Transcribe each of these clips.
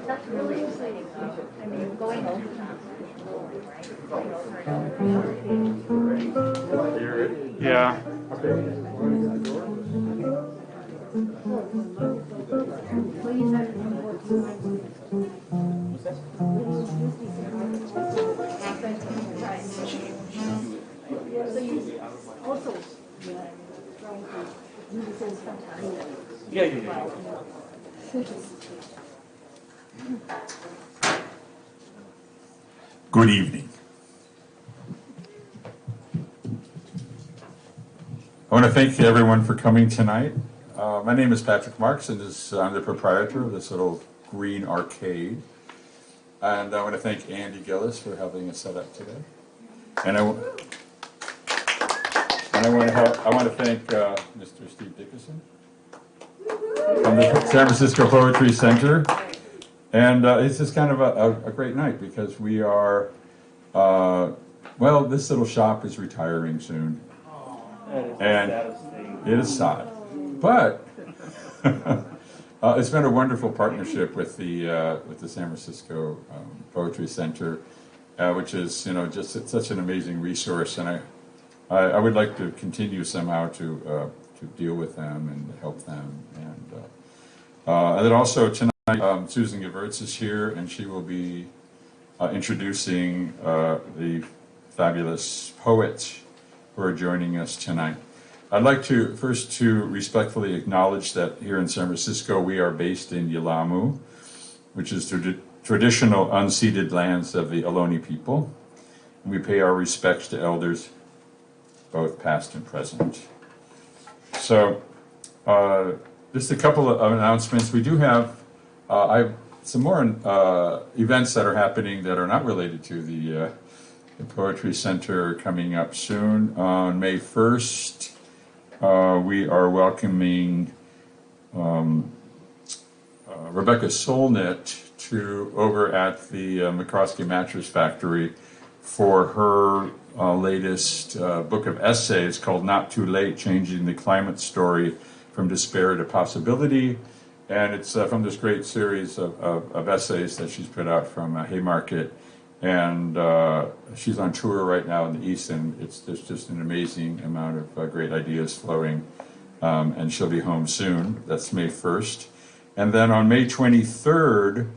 That's really exciting. I mean, going over that. Yeah. Yeah. Good evening. I want to thank everyone for coming tonight. My name is Patrick Marks, and I'm the proprietor of this little green arcade. And I want to thank Andy Gillis for helping us set up today. And I want to thank Mr. Steve Dickerson from the San Francisco Poetry Center. And it's just kind of a great night because we are, well, this little shop is retiring soon. And it is sad. But it's been a wonderful partnership with the San Francisco Poetry Center, which is, just such an amazing resource. And I would like to continue somehow to deal with them and help them. And then also tonight, Susan Gewirtz is here, and she will be introducing the fabulous poets who are joining us tonight. I'd like to first respectfully acknowledge that here in San Francisco we are based in Yelamu, which is the traditional unceded lands of the Ohlone people. And we pay our respects to elders, both past and present. So, just a couple of announcements. We do have some more events that are happening that are not related to the Poetry Center coming up soon. On May 1st, we are welcoming Rebecca Solnit over at the McCroskey Mattress Factory for her latest book of essays called Not Too Late, Changing the Climate Story from Despair to Possibility. And it's from this great series of essays that she's put out from Haymarket. And she's on tour right now in the East, and there's just an amazing amount of great ideas flowing. And she'll be home soon. That's May 1st. And then on May 23rd,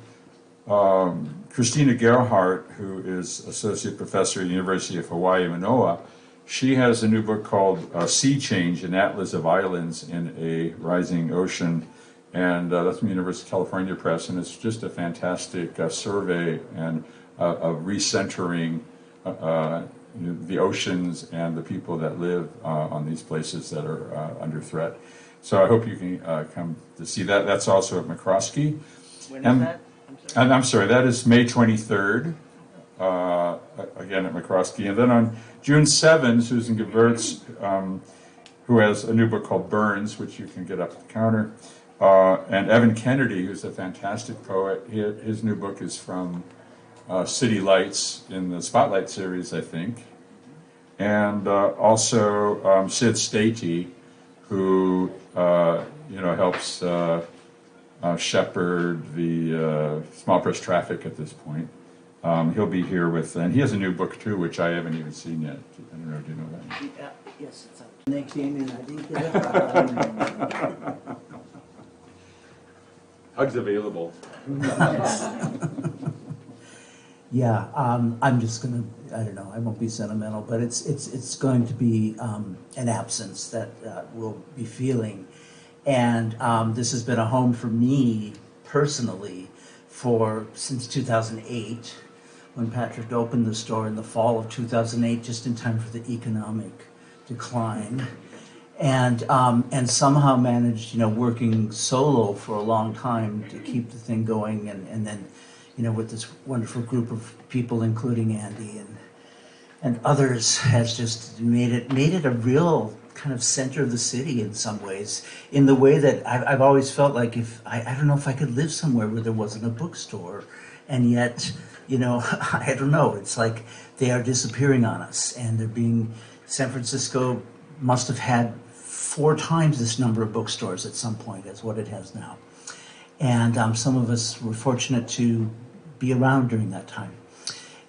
Christina Gerhardt, who is Associate Professor at the University of Hawaii, Manoa, she has a new book called Sea Change, an Atlas of Islands in a Rising Ocean. And that's from the University of California Press, and it's just a fantastic survey and of recentering the oceans and the people that live on these places that are under threat. So I hope you can come to see that. That's also at McCroskey. When is that? I'm sorry, that is May 23rd, again at McCroskey. And then on June 7th, Susan Gewirtz, who has a new book called Burns, which you can get up at the counter, and Evan Kennedy, who's a fantastic poet. His new book is from City Lights in the Spotlight series, I think. And also Sid Stati, who helps shepherd the small press traffic at this point. He'll be here and he has a new book too, which I haven't even seen yet. I don't know, do you know that? Yeah, yes, it's out. Next evening, I didn't get it. Hugs available. Yeah, I'm just gonna, I don't know, I won't be sentimental, but it's going to be an absence that we'll be feeling. And this has been a home for me personally since 2008, when Patrick opened the store in the fall of 2008, just in time for the economic decline. And somehow managed, working solo for a long time to keep the thing going, and then, with this wonderful group of people, including Andy and others has just made it a real kind of center of the city in some ways, in the way that I've always felt like if I don't know if I could live somewhere where there wasn't a bookstore, and yet, I don't know, it's like they are disappearing on us, and they're being, San Francisco must have had 4 times this number of bookstores at some point as what it has now. And some of us were fortunate to be around during that time.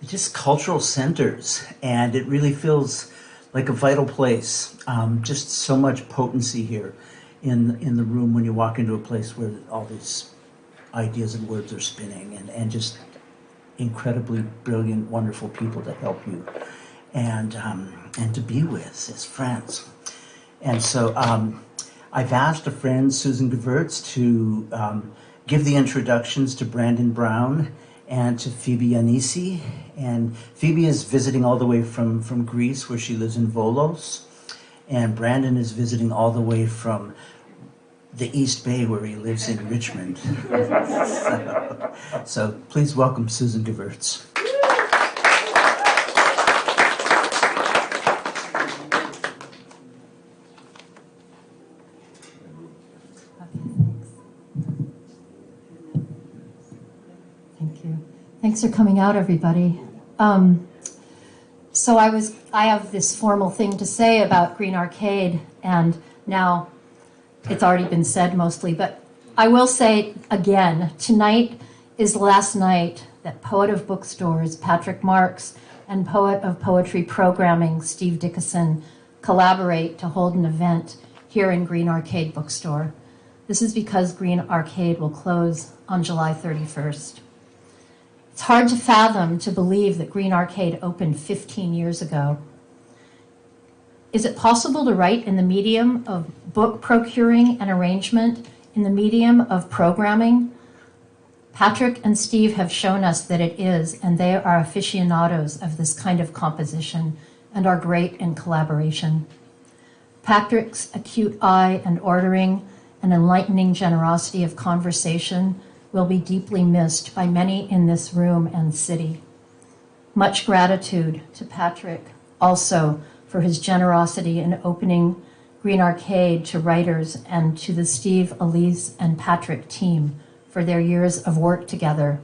It's just cultural centers, and it really feels like a vital place. Just so much potency here in the room when you walk into a place where all these ideas and words are spinning, and just incredibly brilliant, wonderful people to help you and to be with as friends. And so I've asked a friend, Susan Gewirtz, to give the introductions to Brandon Brown and to Phoebe Giannisi. And Phoebe is visiting all the way from Greece, where she lives in Volos. And Brandon is visiting all the way from the East Bay, where he lives in Richmond. So please welcome Susan Gewirtz. Thanks for coming out, everybody. So I have this formal thing to say about Green Arcade, and now it's already been said mostly, but I will say again, tonight is the last night that poet of bookstores, Patrick Marks, and poet of poetry programming, Steve Dickinson, collaborate to hold an event here in Green Arcade Bookstore. This is because Green Arcade will close on July 31st. It's hard to fathom, to believe that Green Arcade opened 15 years ago. Is it possible to write in the medium of book procuring and arrangement, in the medium of programming? Patrick and Steve have shown us that it is, and they are aficionados of this kind of composition and are great in collaboration. Patrick's acute eye and ordering and enlightening generosity of conversation will be deeply missed by many in this room and city. Much gratitude to Patrick also for his generosity in opening Green Arcade to writers, and to the Steve, Elise, and Patrick team for their years of work together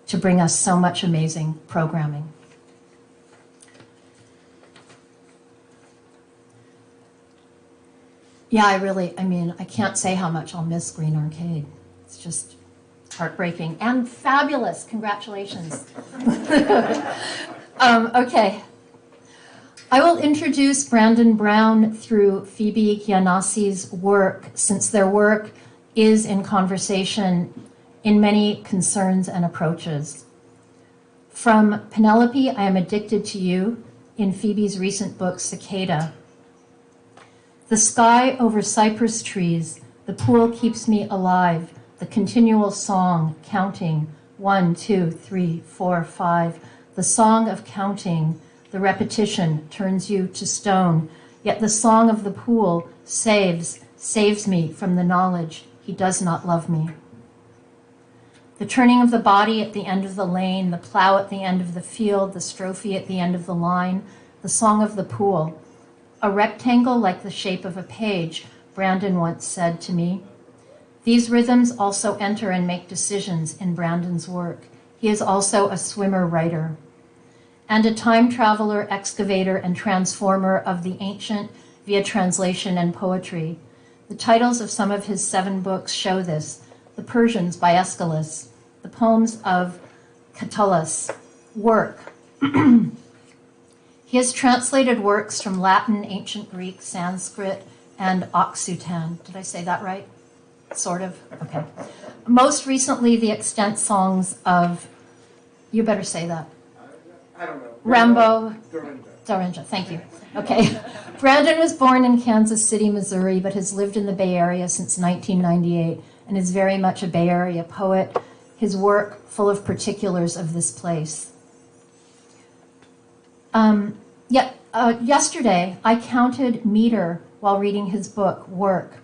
to bring us so much amazing programming. Yeah, I can't say how much I'll miss Green Arcade. It's just heartbreaking and fabulous. Congratulations. Okay. I will introduce Brandon Brown through Phoebe Giannisi's work, since their work is in conversation in many concerns and approaches. From Penelope, I Am Addicted to You, in Phoebe's recent book, Cicada. The sky over cypress trees, the pool keeps me alive, the continual song, counting, 1, 2, 3, 4, 5, the song of counting, the repetition turns you to stone, yet the song of the pool saves me from the knowledge he does not love me. The turning of the body at the end of the lane, the plow at the end of the field, the strophe at the end of the line, the song of the pool. A rectangle like the shape of a page, Brandon once said to me. These rhythms also enter and make decisions in Brandon's work. He is also a swimmer-writer and a time traveler, excavator, and transformer of the ancient via translation and poetry. The titles of some of his 7 books show this: The Persians by Aeschylus, the poems of Catullus, work. He has translated works from Latin, ancient Greek, Sanskrit, and Occitan. Did I say that right? Sort of? Okay. Most recently, the extant songs of, you better say that. I don't know. Rambo. Dorinda. Thank you. Okay. Brandon was born in Kansas City, Missouri, but has lived in the Bay Area since 1998 and is very much a Bay Area poet. His work full of particulars of this place. Yesterday, I counted meter while reading his book, Work.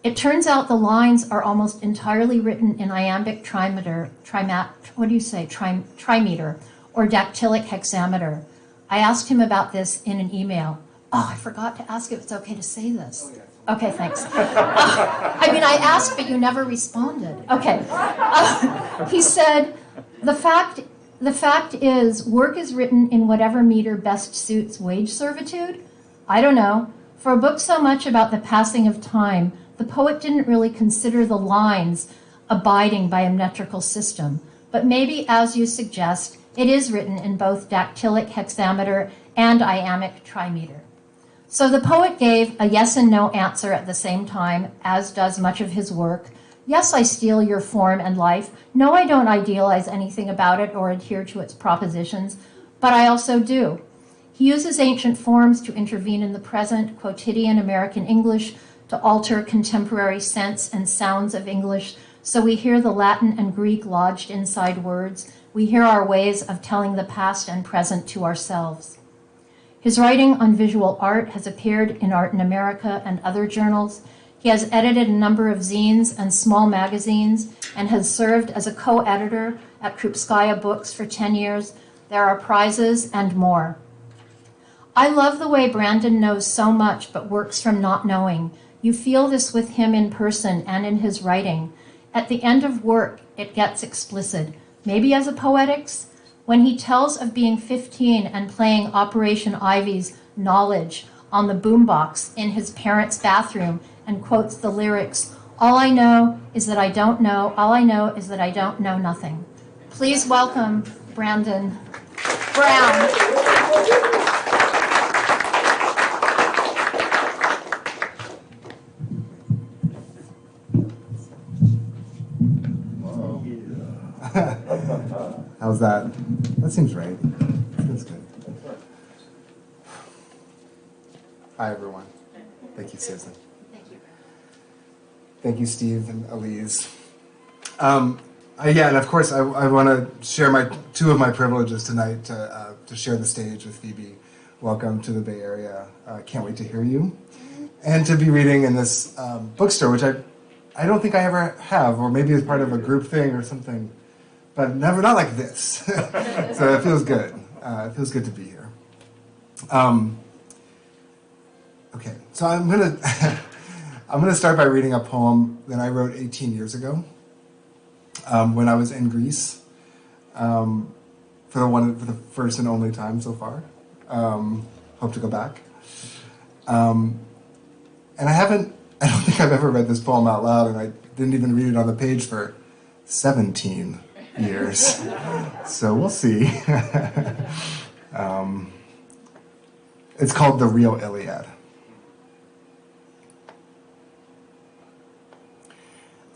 It turns out the lines are almost entirely written in iambic trimeter, or dactylic hexameter. I asked him about this in an email. Oh, I forgot to ask if it's okay to say this. Okay, thanks. I mean, I asked, but you never responded. Okay. He said, the fact is, work is written in whatever meter best suits wage servitude. I don't know. For a book so much about the passing of time, the poet didn't really consider the lines abiding by a metrical system. But maybe, as you suggest, it is written in both dactylic hexameter and iambic trimeter. So the poet gave a yes and no answer at the same time, as does much of his work. Yes, I steal your form and life. No, I don't idealize anything about it or adhere to its propositions, but I also do. He uses ancient forms to intervene in the present, quotidian American English, to alter contemporary sense and sounds of English, so we hear the Latin and Greek lodged inside words. We hear our ways of telling the past and present to ourselves. His writing on visual art has appeared in Art in America and other journals. He has edited a number of zines and small magazines and has served as a co-editor at Krupskaya Books for 10 years. There are prizes and more. I love the way Brandon knows so much but works from not knowing. You feel this with him in person and in his writing. At the end of work, it gets explicit, maybe as a poetics. When he tells of being 15 and playing Operation Ivy's Knowledge on the boombox in his parents' bathroom and quotes the lyrics, all I know is that I don't know, all I know is that I don't know nothing. Please welcome Brandon Brown. How's that? That seems right. That's good. Hi, everyone. Thank you, Susan. Thank you. Thank you, Steve and Elise. Yeah, and of course, I want to share two of my privileges tonight to share the stage with Phoebe. Welcome to the Bay Area. Can't wait to hear you. And to be reading in this bookstore, which I don't think I ever have, or maybe as part of a group thing or something. But not like this. So it feels good. It feels good to be here. Okay, so I'm gonna start by reading a poem that I wrote 18 years ago when I was in Greece for the first and only time so far. Hope to go back. And I don't think I've ever read this poem out loud, and I didn't even read it on the page for 17 years. So we'll see. It's called The Real Iliad.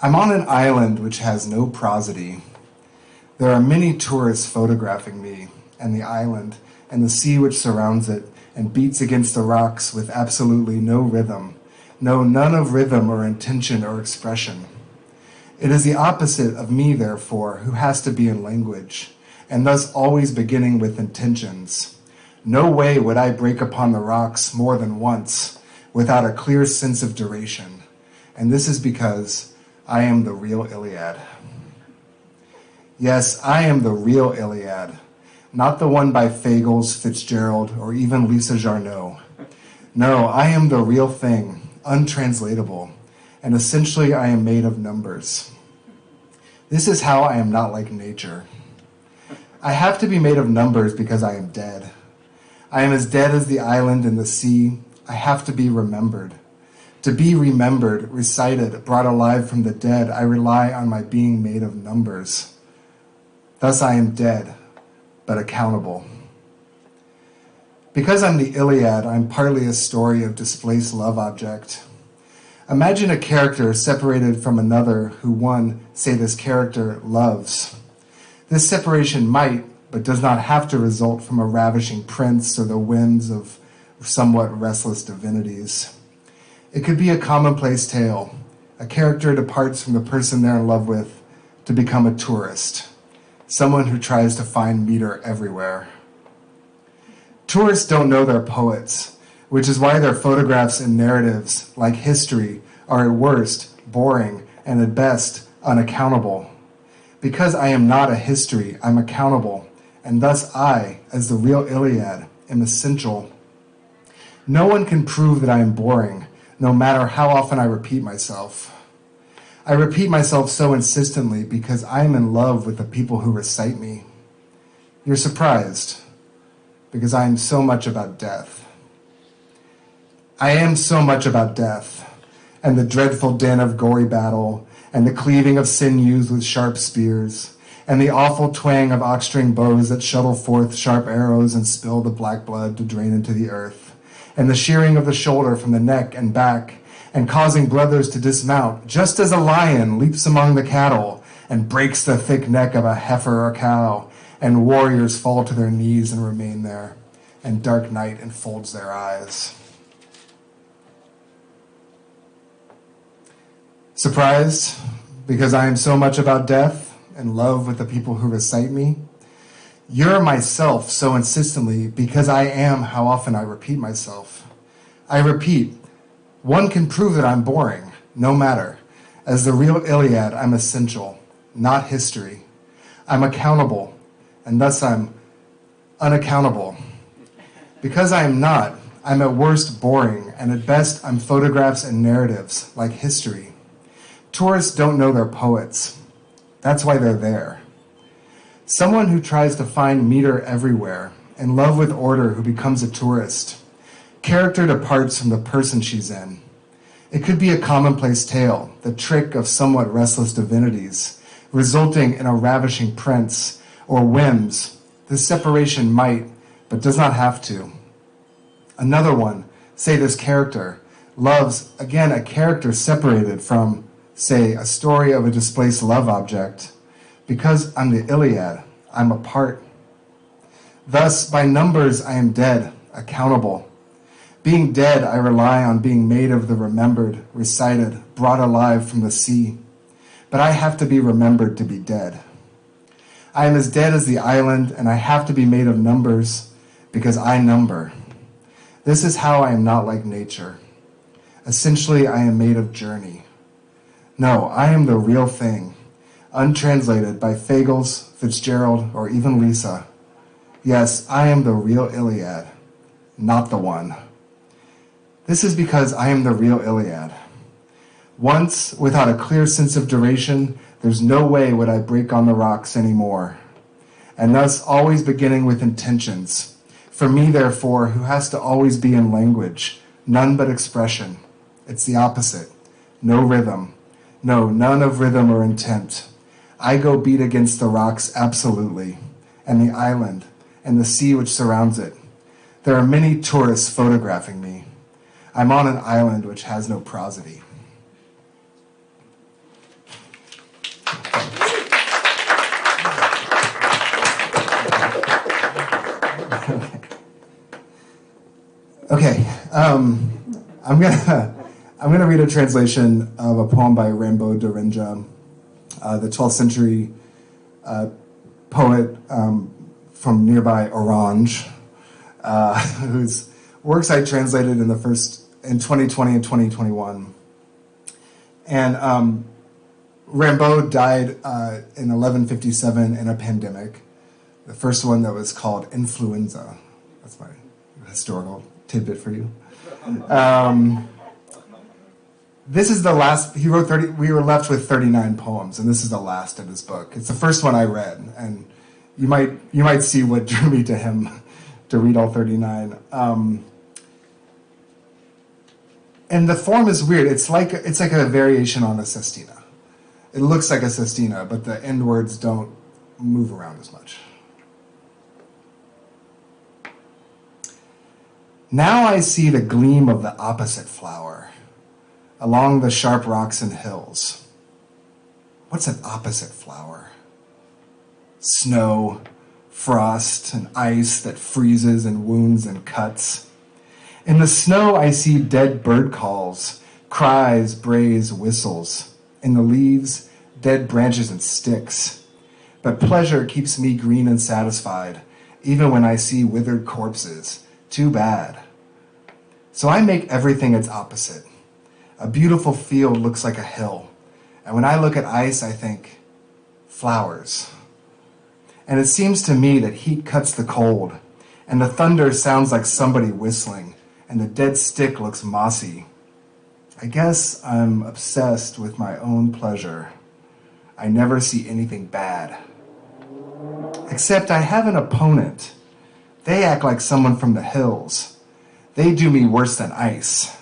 I'm on an island which has no prosody. There are many tourists photographing me and the island and the sea which surrounds it and beats against the rocks with absolutely no rhythm. No, none of rhythm or intention or expression. It is the opposite of me, therefore, who has to be in language, and thus always beginning with intentions. No way would I break upon the rocks more than once without a clear sense of duration, and this is because I am the real Iliad. Yes, I am the real Iliad, not the one by Fagles, Fitzgerald, or even Lisa Jarnot. No, I am the real thing, untranslatable, and essentially I am made of numbers. This is how I am not like nature. I have to be made of numbers because I am dead. I am as dead as the island and the sea. I have to be remembered. To be remembered, recited, brought alive from the dead, I rely on my being made of numbers. Thus I am dead, but accountable. Because I'm the Iliad, I'm partly a story of displaced love object. Imagine a character separated from another who one, say this character, loves. This separation might, but does not have to result from a ravishing prince or the whims of somewhat restless divinities. It could be a commonplace tale. A character departs from the person they're in love with to become a tourist, someone who tries to find meter everywhere. Tourists don't know their poets, which is why their photographs and narratives, like history, are at worst boring and at best unaccountable. Because I am not a history, I'm accountable, and thus I, as the real Iliad, am essential. No one can prove that I am boring, no matter how often I repeat myself. I repeat myself so insistently because I am in love with the people who recite me. You're surprised because I am so much about death. I am so much about death, and the dreadful din of gory battle, and the cleaving of sinews with sharp spears, and the awful twang of ox-string bows that shuttle forth sharp arrows and spill the black blood to drain into the earth, and the shearing of the shoulder from the neck and back, and causing brothers to dismount, just as a lion leaps among the cattle, and breaks the thick neck of a heifer or cow, and warriors fall to their knees and remain there, and dark night enfolds their eyes. Surprised because I am so much about death, in love with the people who recite me? You're myself so insistently because I am how often I repeat myself. I repeat, one can prove that I'm boring, no matter. As the real Iliad, I'm essential, not history. I'm accountable, and thus I'm unaccountable. Because I am not, I'm at worst boring, and at best I'm photographs and narratives, like history. Tourists don't know their poets. That's why they're there. Someone who tries to find meter everywhere, in love with order, who becomes a tourist. Character departs from the person she's in. It could be a commonplace tale, the trick of somewhat restless divinities, resulting in a ravishing prince, or whims. This separation might, but does not have to. Another one, say this character, loves, again, a character separated from, say, a story of a displaced love object. Because I'm the Iliad, I'm apart. Thus, by numbers, I am dead, accountable. Being dead, I rely on being made of the remembered, recited, brought alive from the sea. But I have to be remembered to be dead. I am as dead as the island, and I have to be made of numbers because I number. This is how I am not like nature. Essentially, I am made of journey. No, I am the real thing, untranslated by Fagles, Fitzgerald, or even Lisa. Yes, I am the real Iliad, not the one. This is because I am the real Iliad. Once, without a clear sense of duration, there's no way would I break on the rocks anymore. And thus, always beginning with intentions. For me, therefore, who has to always be in language, none but expression. It's the opposite. No rhythm. No, none of rhythm or intent. I go beat against the rocks absolutely, and the island, and the sea which surrounds it. There are many tourists photographing me. I'm on an island which has no prosody. Okay, I'm gonna read a translation of a poem by Rimbaud de Rinja, the 12th century poet from nearby Orange, whose works I translated in 2020 and 2021. And Rimbaud died in 1157 in a pandemic. The first one that was called influenza. That's my historical tidbit for you. This is the last, he wrote we were left with 39 poems, and this is the last of his book. It's the first one I read, and you might see what drew me to him to read all 39. And the form is weird. It's like a variation on a sestina. It looks like a sestina, but the end words don't move around as much. Now I see the gleam of the opposite flower along the sharp rocks and hills. What's an opposite flower? Snow, frost, and ice that freezes and wounds and cuts. In the snow I see dead bird calls, cries, brays, whistles. In the leaves, dead branches and sticks. But pleasure keeps me green and satisfied, even when I see withered corpses. Too bad. So I make everything its opposite. A beautiful field looks like a hill. And when I look at ice, I think, flowers. And it seems to me that heat cuts the cold, and the thunder sounds like somebody whistling, and the dead stick looks mossy. I guess I'm obsessed with my own pleasure. I never see anything bad. Except I have an opponent. They act like someone from the hills. They do me worse than ice.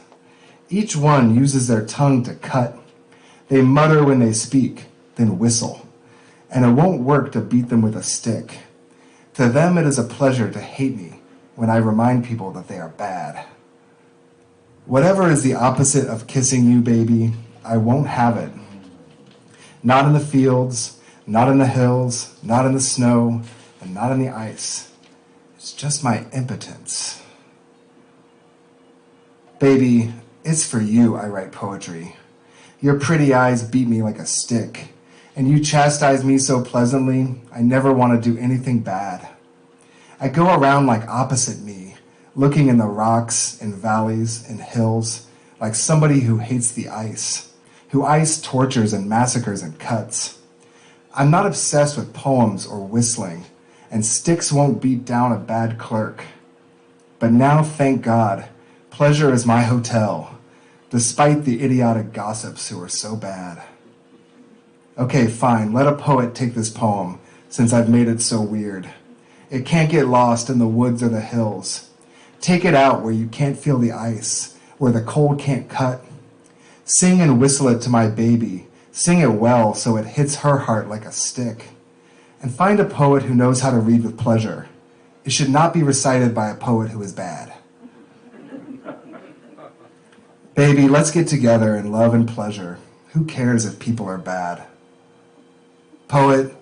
Each one uses their tongue to cut. They mutter when they speak, then whistle. And it won't work to beat them with a stick. To them it is a pleasure to hate me when I remind people that they are bad. Whatever is the opposite of kissing you, baby, I won't have it. Not in the fields, not in the hills, not in the snow, and not in the ice. It's just my impotence. Baby, it's for you I write poetry. Your pretty eyes beat me like a stick, and you chastise me so pleasantly, I never want to do anything bad. I go around like opposite me, looking in the rocks and valleys and hills like somebody who hates the ice, who ice tortures and massacres and cuts. I'm not obsessed with poems or whistling, and sticks won't beat down a bad clerk. But now, thank God, pleasure is my hotel, despite the idiotic gossips who are so bad. Okay, fine, let a poet take this poem, since I've made it so weird. It can't get lost in the woods or the hills. Take it out where you can't feel the ice, where the cold can't cut. Sing and whistle it to my baby. Sing it well so it hits her heart like a stick. And find a poet who knows how to read with pleasure. It should not be recited by a poet who is bad. Baby, let's get together in love and pleasure. Who cares if people are bad? Poet,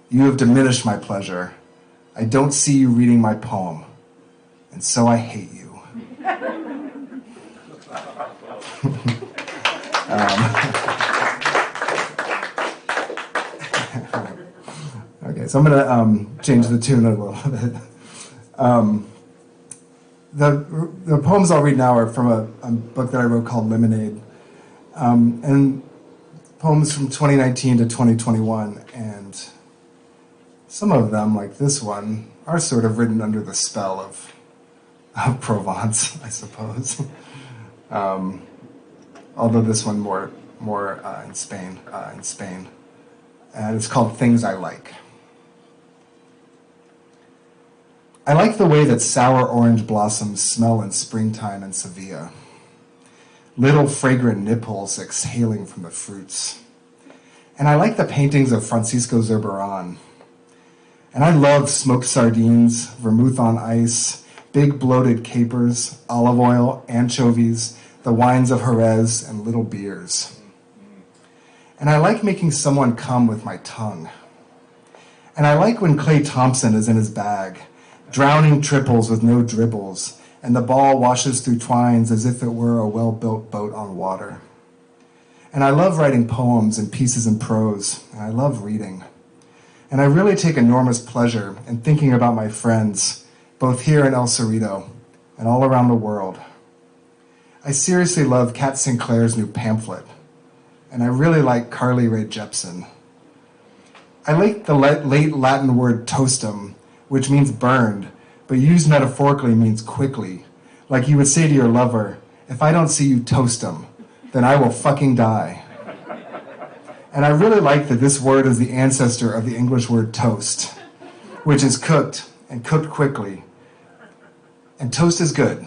you have diminished my pleasure. I don't see you reading my poem, and so I hate you. Okay, so I'm going to change the tune a little bit. The poems I'll read now are from a book that I wrote called Lemonade, and poems from 2019 to 2021, and some of them, like this one, are sort of written under the spell of Provence, I suppose. Although this one more in Spain, and it's called Things I Like. I like the way that sour orange blossoms smell in springtime in Sevilla. Little fragrant nipples exhaling from the fruits. And I like the paintings of Francisco Zurbarán. And I love smoked sardines, vermouth on ice, big bloated capers, olive oil, anchovies, the wines of Jerez, and little beers. And I like making someone come with my tongue. And I like when Clay Thompson is in his bag, drowning triples with no dribbles, and the ball washes through twines as if it were a well-built boat on water. And I love writing poems and pieces in prose, and I love reading. And I really take enormous pleasure in thinking about my friends, both here in El Cerrito and all around the world. I seriously love Kat Sinclair's new pamphlet, and I really like Carly Rae Jepsen. I like the late Latin word tostum, which means burned, but used metaphorically means quickly. Like you would say to your lover, if I don't see you toast 'em, then I will fucking die. And I really like that this word is the ancestor of the English word toast, which is cooked and cooked quickly. And toast is good.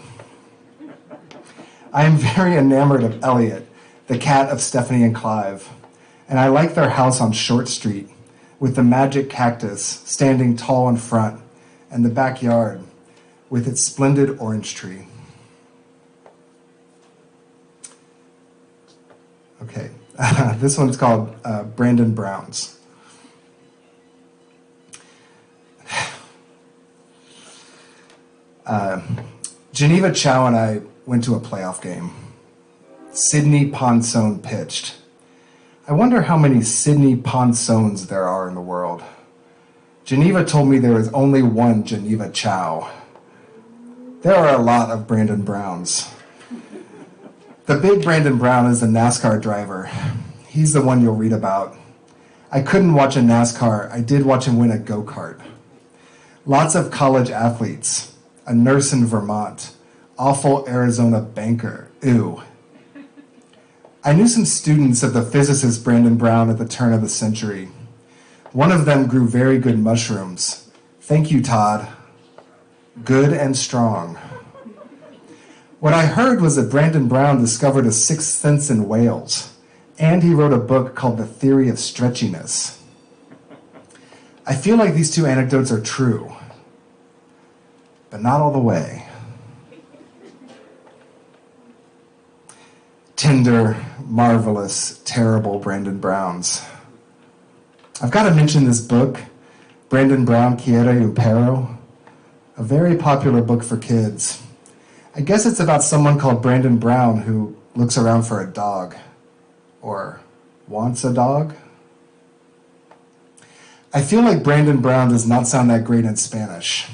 I am very enamored of Elliot, the cat of Stephanie and Clive, and I like their house on Short Street, with the magic cactus standing tall in front, and the backyard with its splendid orange tree. Okay, this one's called Brandon Brown's. Geneva Chow and I went to a playoff game. Sydney Ponson pitched. I wonder how many Sydney Ponsons there are in the world. Geneva told me there is only one Geneva Chow. There are a lot of Brandon Browns. The big Brandon Brown is a NASCAR driver. He's the one you'll read about. I couldn't watch a NASCAR. I did watch him win a go-kart. Lots of college athletes. a nurse in Vermont, awful Arizona banker, ew. I knew some students of the physicist Brandon Brown at the turn of the century. One of them grew very good mushrooms. Thank you, Todd. Good and strong. What I heard was that Brandon Brown discovered a sixth sense in whales, and he wrote a book called The Theory of Stretchiness. I feel like these two anecdotes are true, but not all the way. Tender, marvelous, terrible Brandon Browns. I've got to mention this book, Brandon Brown, Quiere un Perro, a very popular book for kids. I guess it's about someone called Brandon Brown who looks around for a dog, or wants a dog. I feel like Brandon Brown does not sound that great in Spanish.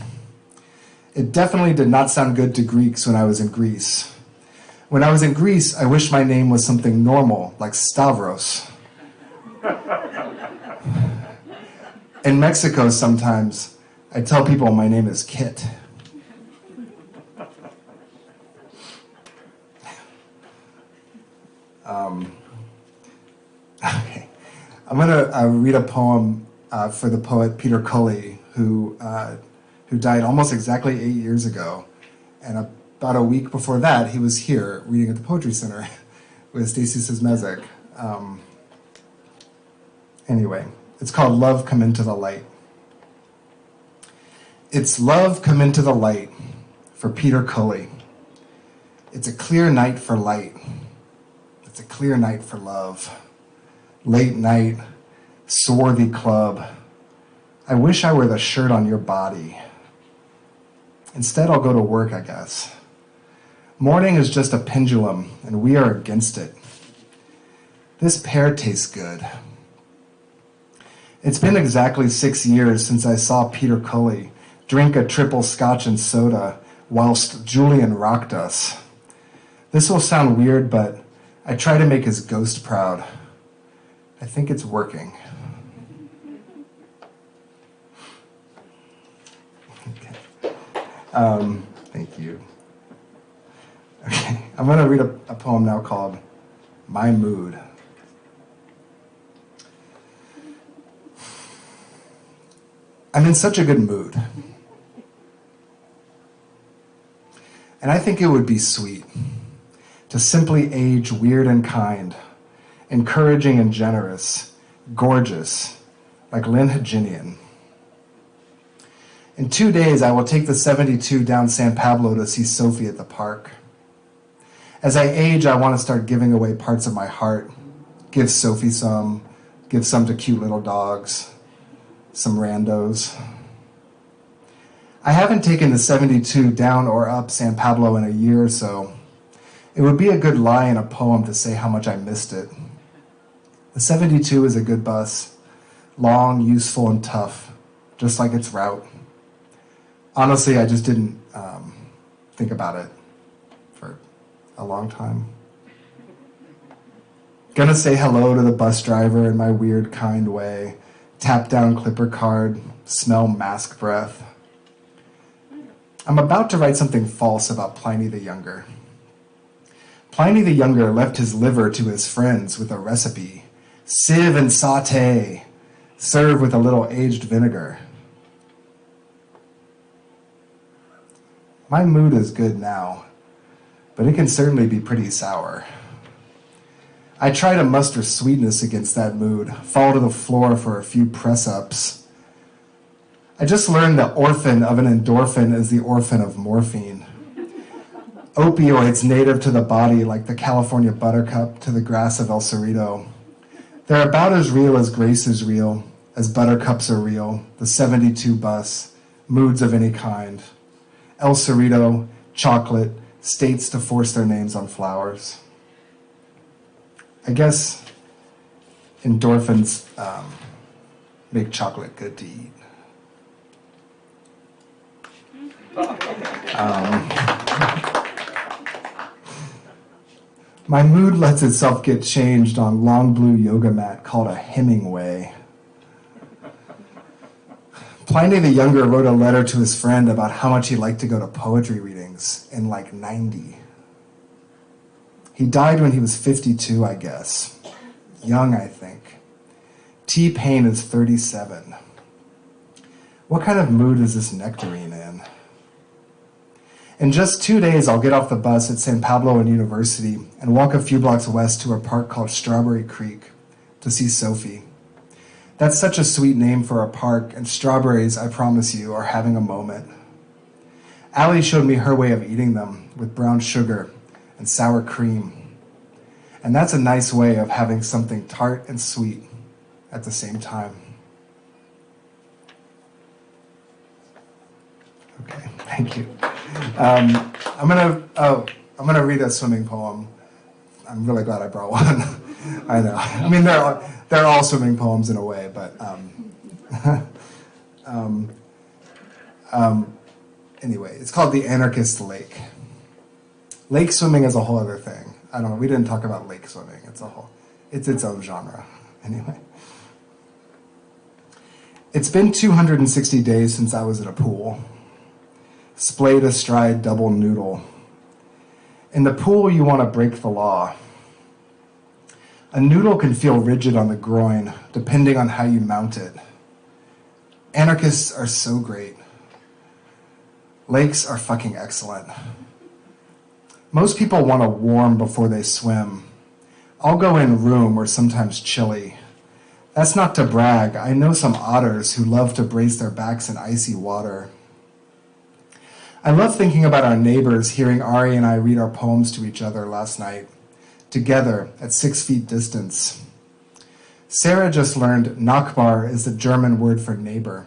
It definitely did not sound good to Greeks when I was in Greece. When I was in Greece, I wish my name was something normal, like Stavros. In Mexico, sometimes, I tell people my name is Kit. Okay. I'm going to read a poem for the poet Peter Cully, who died almost exactly 8 years ago. And about a week before that, he was here reading at the Poetry Center with Stacy Sismezek. Anyway, it's called Love Come Into the Light. It's love come into the light for Peter Cully. It's a clear night for light. It's a clear night for love. Late night, swarthy club. I wish I were the shirt on your body. Instead, I'll go to work, I guess. Morning is just a pendulum, and we are against it. This pear tastes good. It's been exactly 6 years since I saw Peter Cully drink a triple scotch and soda whilst Julian rocked us. This will sound weird, but I try to make his ghost proud. I think it's working. Okay. Thank you. Okay, I'm going to read a poem now called My Mood. I'm in such a good mood. And I think it would be sweet to simply age weird and kind, encouraging and generous, gorgeous, like Lynn Haginian. In 2 days, I will take the 72 down San Pablo to see Sophie at the park. As I age, I want to start giving away parts of my heart. Give Sophie some, give some to cute little dogs, some randos. I haven't taken the 72 down or up San Pablo in a year or so. It would be a good lie in a poem to say how much I missed it. The 72 is a good bus, long, useful, and tough, just like its route. Honestly, I just didn't think about it for a long time. Gonna say hello to the bus driver in my weird, kind way, tap down Clipper card, smell mask breath. I'm about to write something false about Pliny the Younger. Pliny the Younger left his liver to his friends with a recipe. Sieve and saute. Serve with a little aged vinegar. My mood is good now, but it can certainly be pretty sour. I try to muster sweetness against that mood, fall to the floor for a few press-ups. I just learned the orphan of an endorphin is the orphan of morphine. Opioids native to the body like the California buttercup to the grass of El Cerrito. They're about as real as grace is real, as buttercups are real, the 72 bus, moods of any kind. El Cerrito, chocolate, states to force their names on flowers. I guess endorphins make chocolate good to eat. My mood lets itself get changed on long blue yoga mat called a Hemingway. Pliny the Younger wrote a letter to his friend about how much he liked to go to poetry readings in like 90. He died when he was 52, I guess. Young, I think. T-Pain is 37. What kind of mood is this nectarine in? In just 2 days, I'll get off the bus at San Pablo and University and walk a few blocks west to a park called Strawberry Creek to see Sophie. That's such a sweet name for a park, and strawberries, I promise you, are having a moment. Allie showed me her way of eating them with brown sugar and sour cream. And that's a nice way of having something tart and sweet at the same time. Okay, thank you. I'm gonna read a swimming poem. I'm really glad I brought one. I know. I mean, they're all swimming poems in a way, but anyway, it's called The Anarchist Lake. Lake swimming is a whole other thing. I don't know. We didn't talk about lake swimming. It's its own genre. Anyway. It's been 260 days since I was at a pool. Splayed astride double noodle. In the pool, you want to break the law. A noodle can feel rigid on the groin, depending on how you mount it. Anarchists are so great. Lakes are fucking excellent. Most people want to warm before they swim. I'll go in room or sometimes chilly. That's not to brag. I know some otters who love to brace their backs in icy water. I love thinking about our neighbors, hearing Ari and I read our poems to each other last night, together at 6 feet distance. Sarah just learned Nachbar is the German word for neighbor.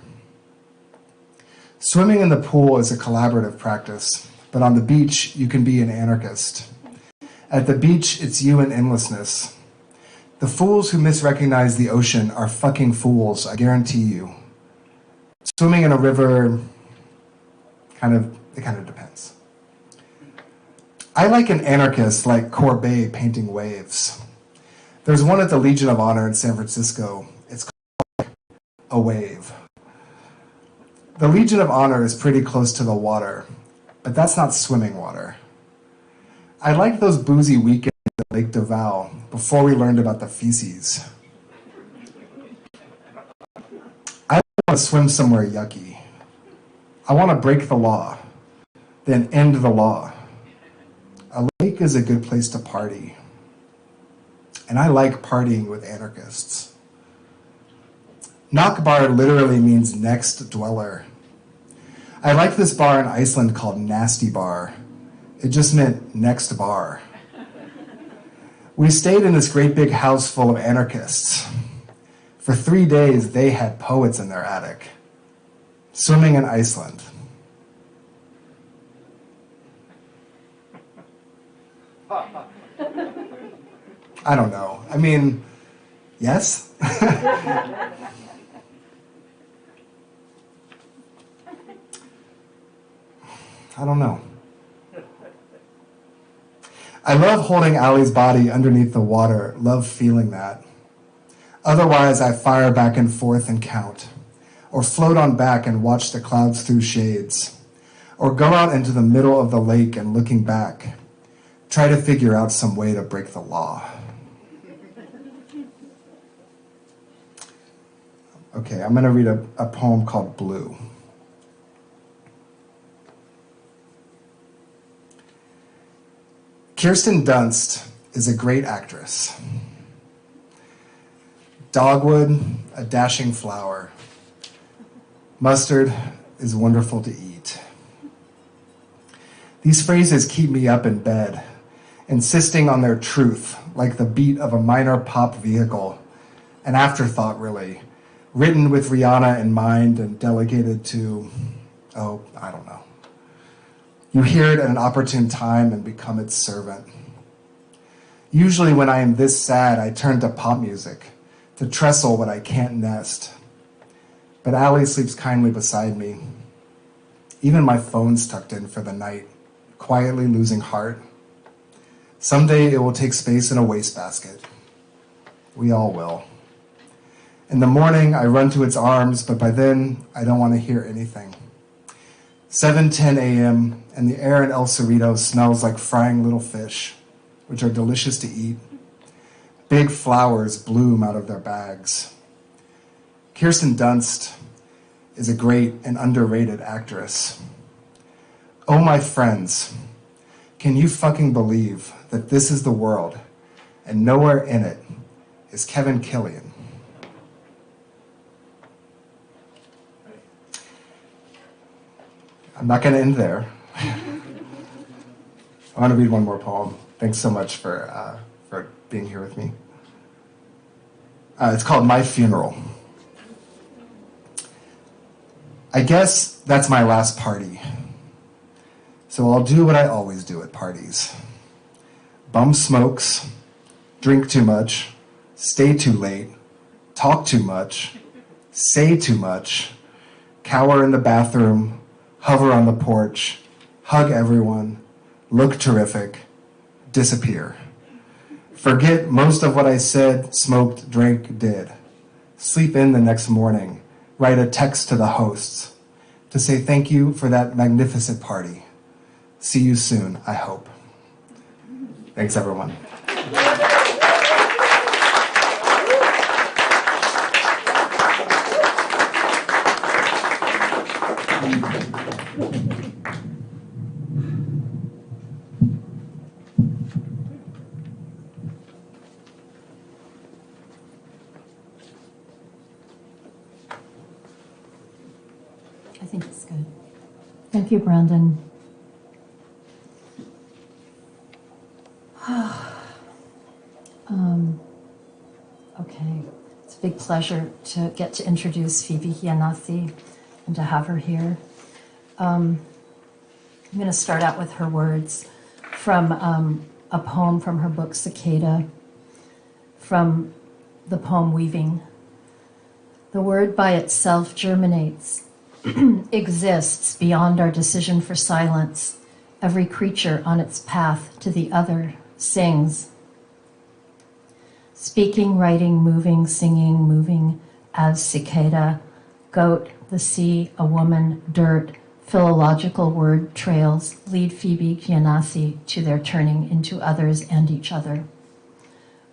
Swimming in the pool is a collaborative practice, but on the beach, you can be an anarchist. At the beach, it's you and endlessness. The fools who misrecognize the ocean are fucking fools, I guarantee you. Swimming in a river, it kind of depends. I like an anarchist like Courbet painting waves. There's one at the Legion of Honor in San Francisco. It's called A Wave. The Legion of Honor is pretty close to the water, but that's not swimming water. I liked those boozy weekends at Lake Duval before we learned about the feces. I want to swim somewhere yucky. I want to break the law, then end the law. A lake is a good place to party. And I like partying with anarchists. Nachbar literally means next dweller. I like this bar in Iceland called Nasty Bar. It just meant next bar. We stayed in this great big house full of anarchists. For 3 days, they had poets in their attic. Swimming in Iceland. I don't know. I mean, yes? I don't know. I love holding Allie's body underneath the water, love feeling that. Otherwise, I fire back and forth and count, or float on back and watch the clouds through shades, or go out into the middle of the lake and looking back, try to figure out some way to break the law. Okay, I'm going to read a poem called Blue. Kirsten Dunst is a great actress. Dogwood, a dashing flower. Mustard is wonderful to eat. These phrases keep me up in bed, insisting on their truth, like the beat of a minor pop vehicle, an afterthought really, written with Rihanna in mind and delegated to, I don't know. You hear it at an opportune time and become its servant. Usually when I am this sad, I turn to pop music, to trestle what I can't nest. But Allie sleeps kindly beside me. Even my phone's tucked in for the night, quietly losing heart. Someday it will take space in a wastebasket. We all will. In the morning, I run to its arms, but by then, I don't want to hear anything. 7:10 a.m., and the air in El Cerrito smells like frying little fish, which are delicious to eat. Big flowers bloom out of their bags. Kirsten Dunst is a great and underrated actress. Oh, my friends, can you fucking believe that this is the world, and nowhere in it is Kevin Killian? I'm not going to end there. I want to read one more poem. Thanks so much for being here with me. It's called My Funeral. I guess that's my last party. So I'll do what I always do at parties. Bum smokes, drink too much, stay too late, talk too much, say too much, cower in the bathroom, hover on the porch, hug everyone, look terrific, disappear. Forget most of what I said, smoked, drank, did. Sleep in the next morning, write a text to the hosts to say thank you for that magnificent party. See you soon, I hope. Thanks, everyone. I think it's good. Thank you, Brandon. Okay, it's a big pleasure to get to introduce Phoebe Giannisi and to have her here. I'm going to start out with her words from a poem from her book Cicada, from the poem Weaving. The word by itself germinates, exists beyond our decision for silence. Every creature on its path to the other sings. Speaking, writing, moving, singing, moving as cicada, goat, the sea, a woman, dirt, philological word trails lead Phoebe Giannisi to their turning into others and each other.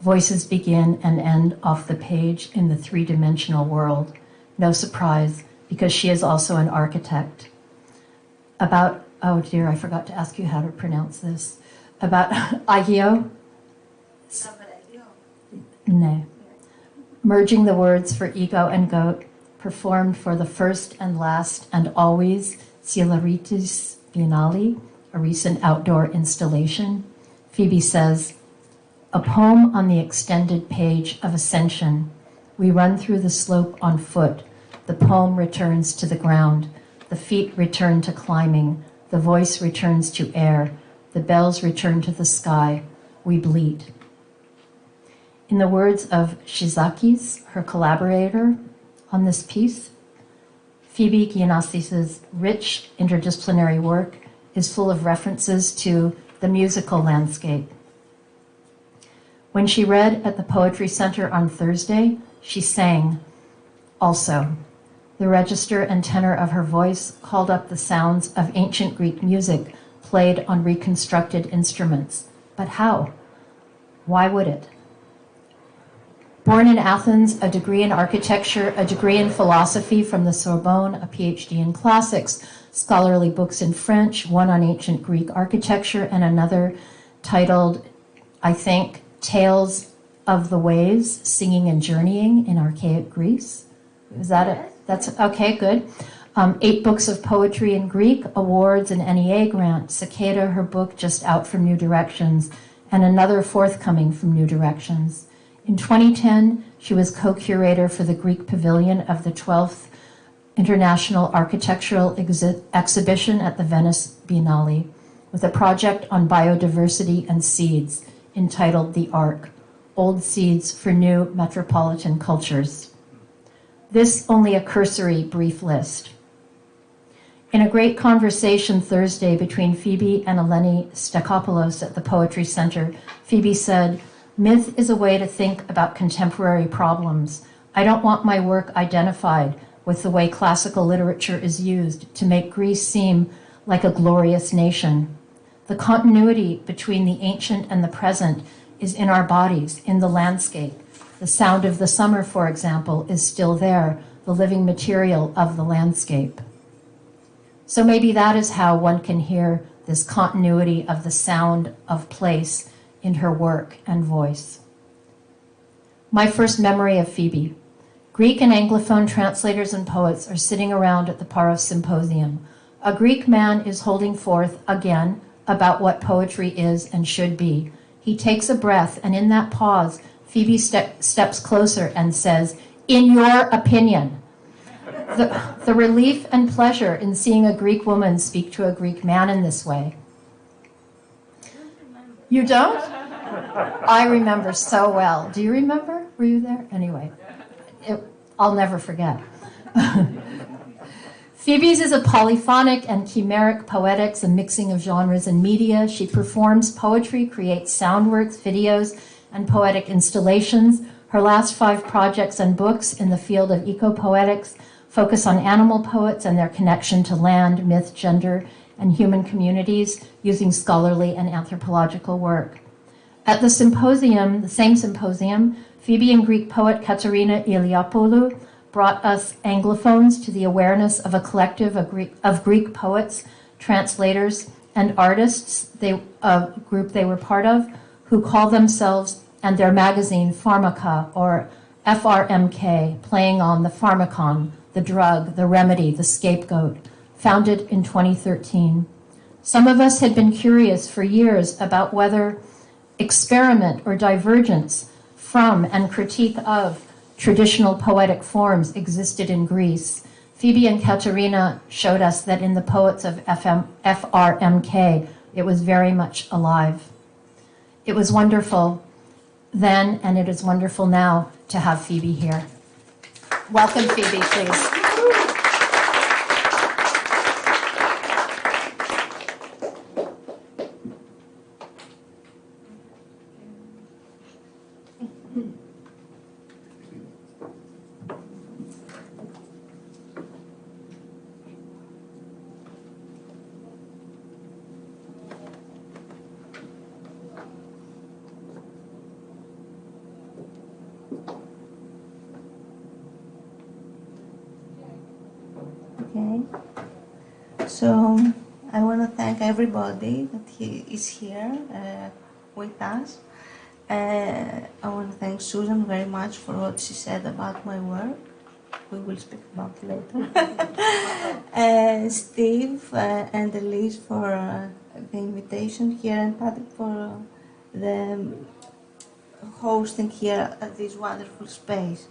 Voices begin and end off the page in the three-dimensional world. No surprise, because she is also an architect. About, oh dear, I forgot to ask you how to pronounce this. About agio? No. Merging the words for ego and goat, performed for the first and last and always Silaritis Biennale, a recent outdoor installation. Phoebe says, a poem on the extended page of ascension. We run through the slope on foot. The poem returns to the ground. The feet return to climbing. The voice returns to air. The bells return to the sky. We bleat. In the words of Shizakis, her collaborator on this piece, Phoebe Giannisi's rich interdisciplinary work is full of references to the musical landscape. When she read at the Poetry Center on Thursday, she sang. Also, the register and tenor of her voice called up the sounds of ancient Greek music played on reconstructed instruments. But how? Why would it? Born in Athens, a degree in architecture, a degree in philosophy from the Sorbonne, a PhD in classics, scholarly books in French, one on ancient Greek architecture, and another titled, I think, Tales of the Ways, Singing and Journeying in Archaic Greece. Is that it? That's okay, good. 8 books of poetry in Greek, awards, an NEA grant, Cicada, her book just out from New Directions, and another forthcoming from New Directions. In 2010, she was co-curator for the Greek Pavilion of the 12th International Architectural Exhibition at the Venice Biennale, with a project on biodiversity and seeds entitled The Ark, Old Seeds for New Metropolitan Cultures. This only a cursory brief list. In a great conversation Thursday between Phoebe and Eleni Stakopoulos at the Poetry Center, Phoebe said, myth is a way to think about contemporary problems. I don't want my work identified with the way classical literature is used to make Greece seem like a glorious nation. The continuity between the ancient and the present is in our bodies, in the landscape. The sound of the summer, for example, is still there, the living material of the landscape. So maybe that is how one can hear this continuity of the sound of place in her work and voice. My first memory of Phoebe. Greek and Anglophone translators and poets are sitting around at the Paros Symposium. A Greek man is holding forth again about what poetry is and should be. He takes a breath, and in that pause, Phoebe steps closer and says, "In your opinion." The relief and pleasure in seeing a Greek woman speak to a Greek man in this way. You don't? I remember so well. Do you remember? Were you there? Anyway, I'll never forget. Phoebe's is a polyphonic and chimeric poetics, a mixing of genres and media. She performs poetry, creates soundworks, videos, and poetic installations. Her last 5 projects and books in the field of eco-poetics focus on animal poets and their connection to land, myth, gender, and human communities using scholarly and anthropological work. At the symposium, the same symposium, Phoebe and Greek poet Katerina Iliapoulou brought us Anglophones to the awareness of a collective of Greek poets, translators, and artists, a group they were part of, who call themselves and their magazine Pharmaca, or FRMK, playing on the pharmacon, the drug, the remedy, the scapegoat, founded in 2013. Some of us had been curious for years about whether experiment or divergence from and critique of traditional poetic forms existed in Greece. Phoebe and Katerina showed us that in the poets of FRMK, it was very much alive. It was wonderful then, and it is wonderful now to have Phoebe here. Welcome, Phoebe, please. Okay, so I want to thank everybody that is here with us. I want to thank Susan very much for what she said about my work. We will speak about it later. Steve and Elise for the invitation here, and Patrick for the hosting here at this wonderful space.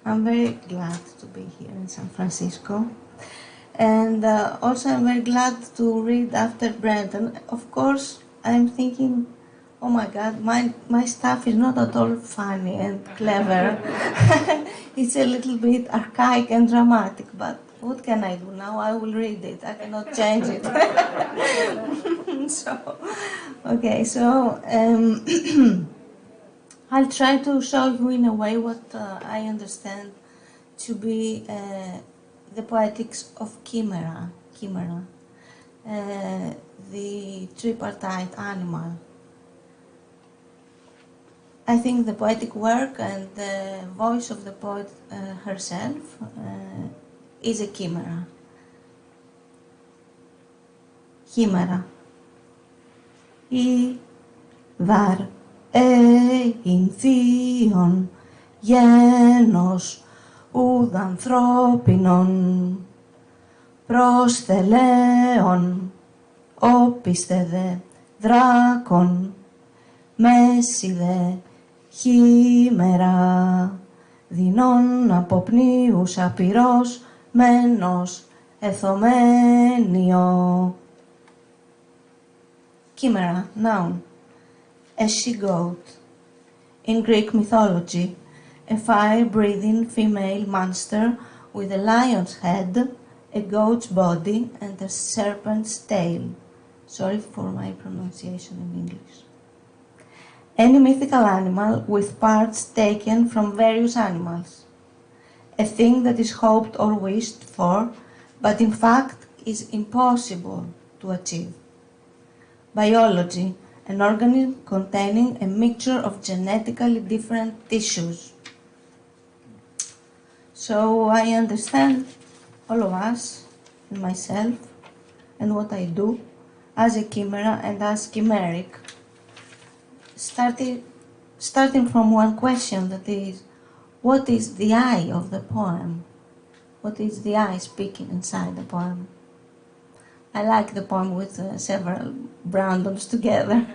I'm very glad to be here in San Francisco. And also I'm very glad to read after Brendan. Of course, I'm thinking, oh my God, my stuff is not at all funny and clever. It's a little bit archaic and dramatic, but what can I do now? I will read it. I cannot change it. So I'll try to show you in a way what I understand to be the poetics of chimera, the tripartite animal. I think the poetic work and the voice of the poet herself is a chimera. Chimera. I var ein θείον γένος ουδ ανθρώπινον προς θελέον όπιστε δε δράκον μέση δε χήμερα δεινών αποπνίους απειρός μένος εθωμένιο. Chimera, noun. A she-goat. In Greek mythology, a fire-breathing female monster with a lion's head, a goat's body, and a serpent's tail. Sorry for my pronunciation in English. Any mythical animal with parts taken from various animals. a thing that is hoped or wished for, but in fact is impossible to achieve. Biology, an organism containing a mixture of genetically different tissues. So I understand all of us and myself and what I do as a chimera and as chimeric, starting from one question, that is, what is the I of the poem? What is the I speaking inside the poem? I like the poem with several Brandons together.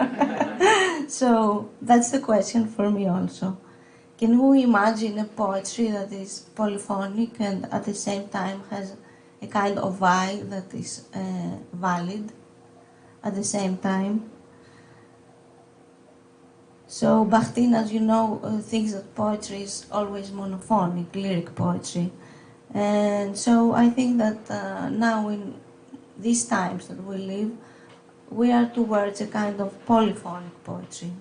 So that's the question for me also. Can we imagine a poetry that is polyphonic and at the same time has a kind of I that is valid at the same time? So Bakhtin, as you know, thinks that poetry is always monophonic, lyric poetry. And so I think that now in these times that we live, we are towards a kind of polyphonic poetry.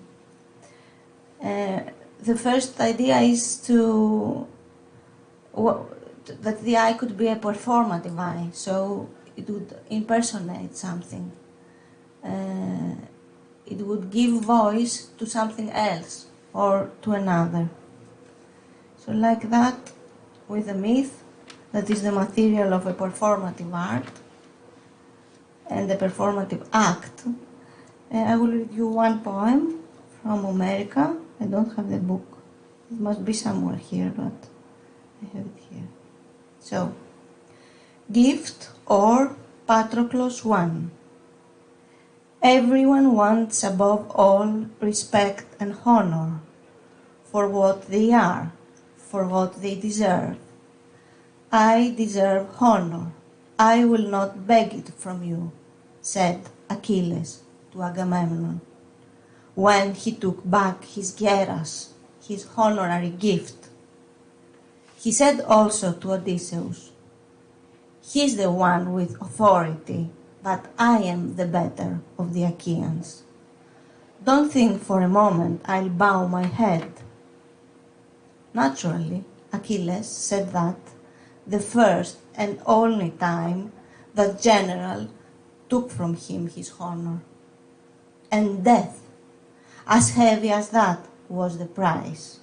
The first idea is that the I could be a performative I, so it would impersonate something. It would give voice to something else or to another. So like that, with a myth that is the material of a performative art and a performative act, I will read you one poem from America. I don't have the book. It must be somewhere here, but I have it here. So, Gift or Patroclus I. Everyone wants above all respect and honor for what they are, for what they deserve. I deserve honor. I will not beg it from you, said Achilles to Agamemnon, when he took back his geras, his honorary gift. He said also to Odysseus, he is the one with authority, but I am the better of the Achaeans. Don't think for a moment I'll bow my head. Naturally, Achilles said that the first and only time that general took from him his honor. And death, as heavy as that, was the price.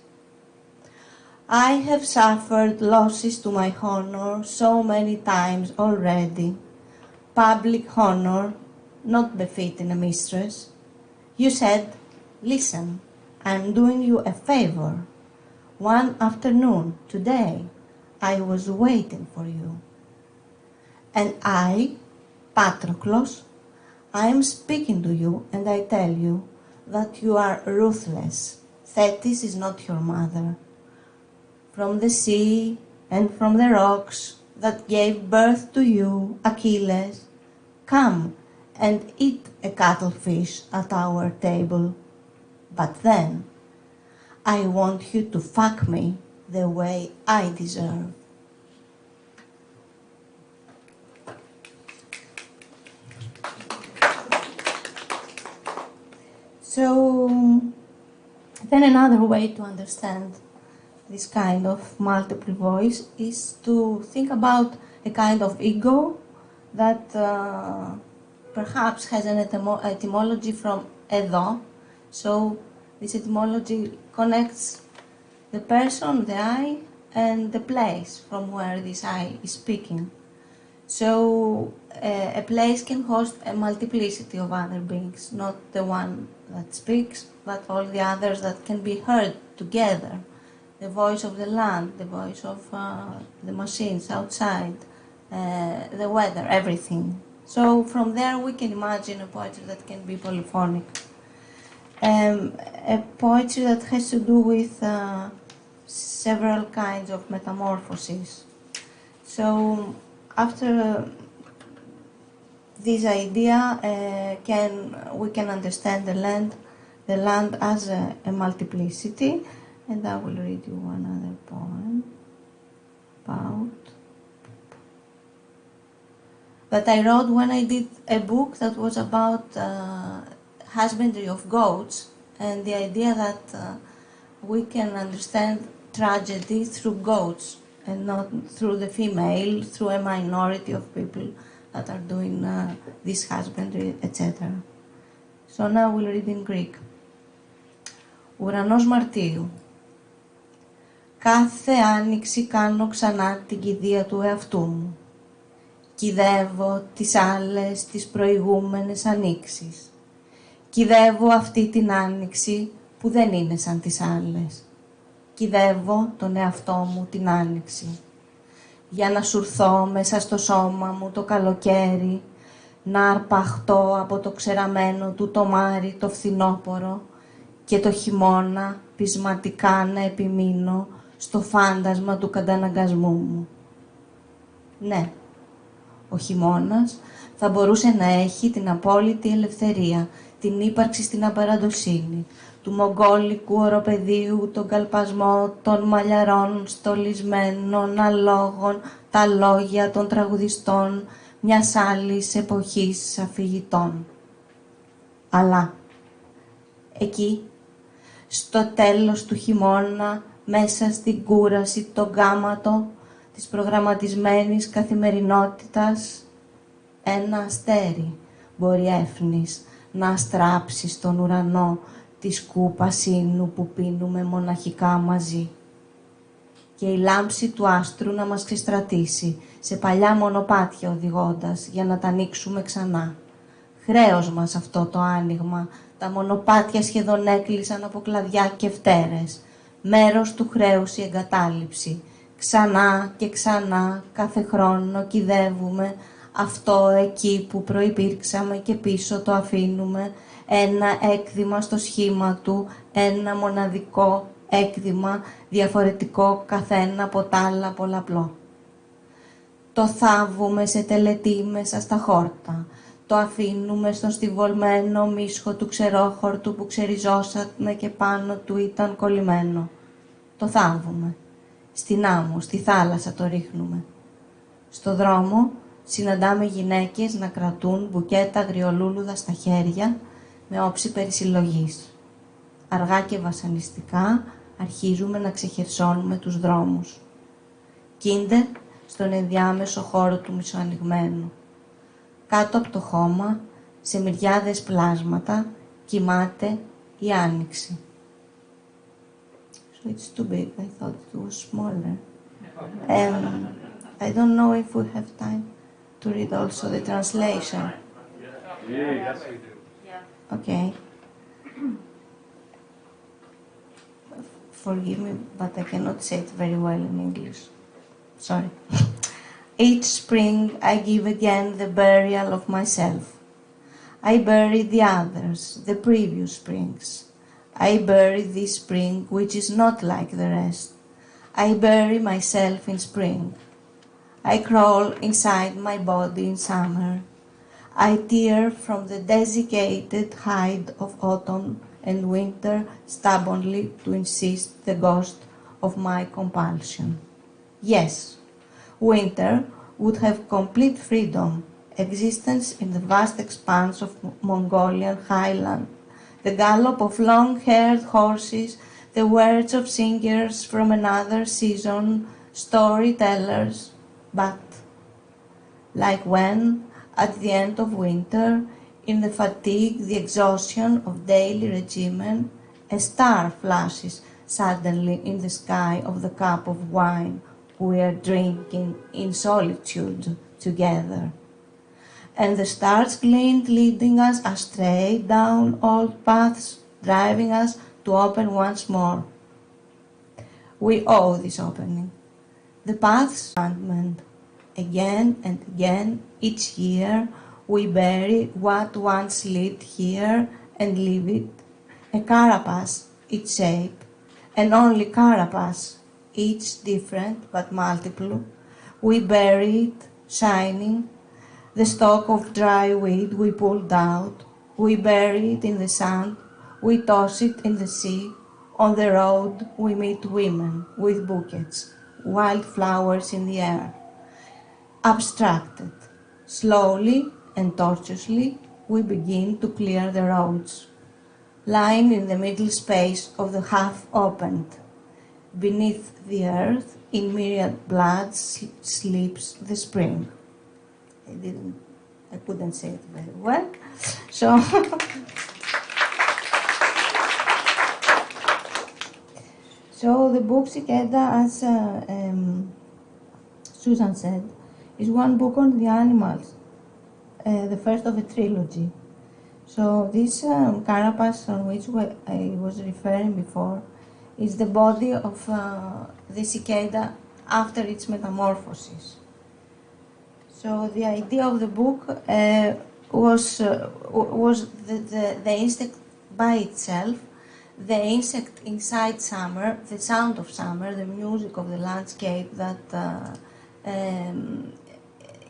I have suffered losses to my honor so many times already. Public honor, not befitting a mistress. You said, listen, I'm doing you a favor. One afternoon, today, I was waiting for you. And I, Patroclus, I am speaking to you and I tell you that you are ruthless. Thetis is not your mother. From the sea and from the rocks that gave birth to you, Achilles, come and eat a cuttlefish at our table. But then, I want you to fuck me the way I deserve. So, then another way to understand this kind of multiple voice is to think about a kind of ego that perhaps has an etymology from edo. So this etymology connects the person, the I, and the place from where this I is speaking. So a place can host a multiplicity of other beings, not the one that speaks, but all the others that can be heard together. The voice of the land, the voice of the machines outside, the weather, everything. So from there we can imagine a poetry that can be polyphonic. A poetry that has to do with several kinds of metamorphoses. So after this idea, we can understand the land as a multiplicity. And I will read you one other poem that I wrote when I did a book that was about husbandry of goats, and the idea that we can understand tragedy through goats and not through the female, through a minority of people that are doing this husbandry, etc. So now we'll read in Greek. Ουρανός Μαρτίου. Κάθε άνοιξη κάνω ξανά την κηδεία του εαυτού μου. Κηδεύω τις άλλες, τις προηγούμενες ανοίξεις. Κηδεύω αυτή την άνοιξη που δεν είναι σαν τις άλλες. Κηδεύω τον εαυτό μου την άνοιξη. Για να σουρθώ μέσα στο σώμα μου το καλοκαίρι, να αρπαχτώ από το ξεραμένο του τομάρι το φθινόπορο και το χειμώνα πεισματικά να επιμείνω στο φάντασμα του καταναγκασμού μου. Ναι, ο χειμώνας θα μπορούσε να έχει την απόλυτη ελευθερία, την ύπαρξη στην απαραδοσύνη, του μογγόλικου οροπεδίου, τον καλπασμό των μαλλιαρών στολισμένων αλόγων, τα λόγια των τραγουδιστών μιας άλλης εποχής αφηγητών. Αλλά εκεί, στο τέλος του χειμώνα, μέσα στην κούραση, το γάματο της προγραμματισμένης καθημερινότητας, ένα αστέρι μπορεί έφνης να αστράψει στον ουρανό τη σκούπα ίνου που πίνουμε μοναχικά μαζί. Και η λάμψη του άστρου να μας ξεστρατήσει σε παλιά μονοπάτια οδηγώντας για να τα ανοίξουμε ξανά. Χρέος μας αυτό το άνοιγμα, τα μονοπάτια σχεδόν έκλεισαν από κλαδιά και φτέρες. Μέρος του χρέους η εγκατάλειψη. Ξανά και ξανά κάθε χρόνο κηδεύουμε αυτό εκεί που προϋπήρξαμε και πίσω το αφήνουμε, ένα έκδημα στο σχήμα του, ένα μοναδικό έκδημα, διαφορετικό καθένα από τα άλλα πολλαπλό. Το θάβουμε σε τελετή μέσα στα χόρτα, το αφήνουμε στον στιβολμένο μίσχο του ξερόχορτου που ξεριζώσαμε και πάνω του ήταν κολλημένο. Το θάβουμε. Στην άμμο, στη θάλασσα το ρίχνουμε. Στο δρόμο συναντάμε γυναίκες να κρατούν μπουκέτα αγριολούλουδα στα χέρια με όψη περισυλλογής. Αργά και βασανιστικά αρχίζουμε να ξεχερσώνουμε τους δρόμους. Κίνδε στον ενδιάμεσο χώρο του μισοανοιγμένου. Κάτω από το χώμα, σε μυριάδες πλάσματα, κοιμάται η άνοιξη. So it's too big. I thought it was smaller. I don't know if we have time to read also the translation. Yes, we do. Okay. Forgive me, but I cannot say it very well in English. Sorry. Each spring I give again the burial of myself. I bury the others, the previous springs. I bury this spring which is not like the rest. I bury myself in spring. I crawl inside my body in summer. I tear from the desiccated hide of autumn and winter stubbornly to insist the ghost of my compulsion. Yes, winter would have complete freedom, existence in the vast expanse of Mongolian highland, the gallop of long-haired horses, the words of singers from another season, storytellers, but like when, at the end of winter, in the fatigue, the exhaustion of daily regimen, a star flashes suddenly in the sky of the cup of wine we are drinking in solitude together. And the stars gleamed, leading us astray down old paths, driving us to open once more. We owe this opening. The path's abandonment. Again and again, each year, we bury what once lived here and leave it, a carapace, its shape, and only carapace, each different but multiple. We bury it, shining, the stalk of dry weed we pulled out, we bury it in the sand, we toss it in the sea, on the road we meet women with bouquets, wildflowers in the air. Abstracted, slowly and tortuously, we begin to clear the roads, lying in the middle space of the half-opened. Beneath the earth, in myriad blood sleeps the spring. I couldn't say it very well. So, so the book Cicada, as Susan said, is one book on the animals, the first of a trilogy. So this carapace on which I was referring before is the body of the cicada after its metamorphosis. So the idea of the book was the insect by itself, the insect inside summer, the sound of summer, the music of the landscape that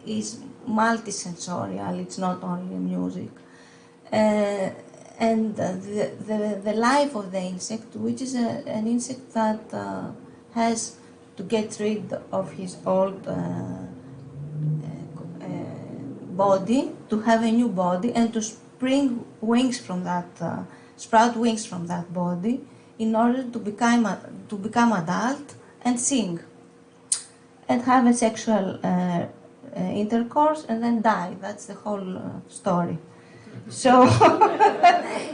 is multisensorial, it's not only music. And the life of the insect, which is an insect that has to get rid of his old body, to have a new body, and to spring wings from that, sprout wings from that body, in order to become adult and sing, and have a sexual intercourse, and then die. That's the whole story. So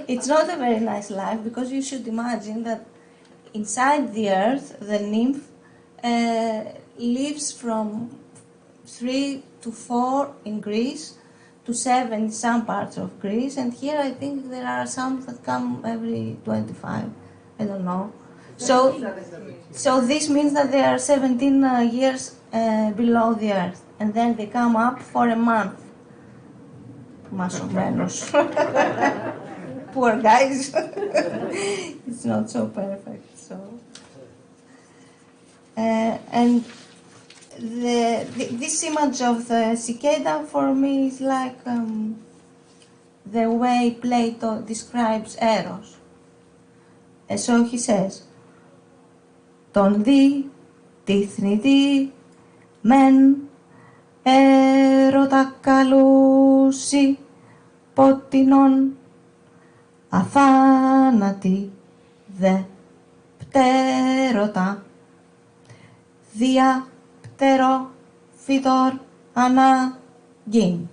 it's not a very nice life, because you should imagine that inside the earth, the nymph lives from 3 to 4 in Greece to 7 in some parts of Greece, and here I think there are some that come every 25. I don't know. So this means that they are 17 years below the earth, and then they come up for a month. Más o menos. Poor guys. It's not so perfect. So, and this image of the cicada for me is like the way Plato describes Eros. And so he says, "Τον δι, τη θνητή, μεν έρωτα καλούσι, ποτινών, αθάνατη, δε πτέρωτα, δια πτερό, φυτόρ, αναγήν."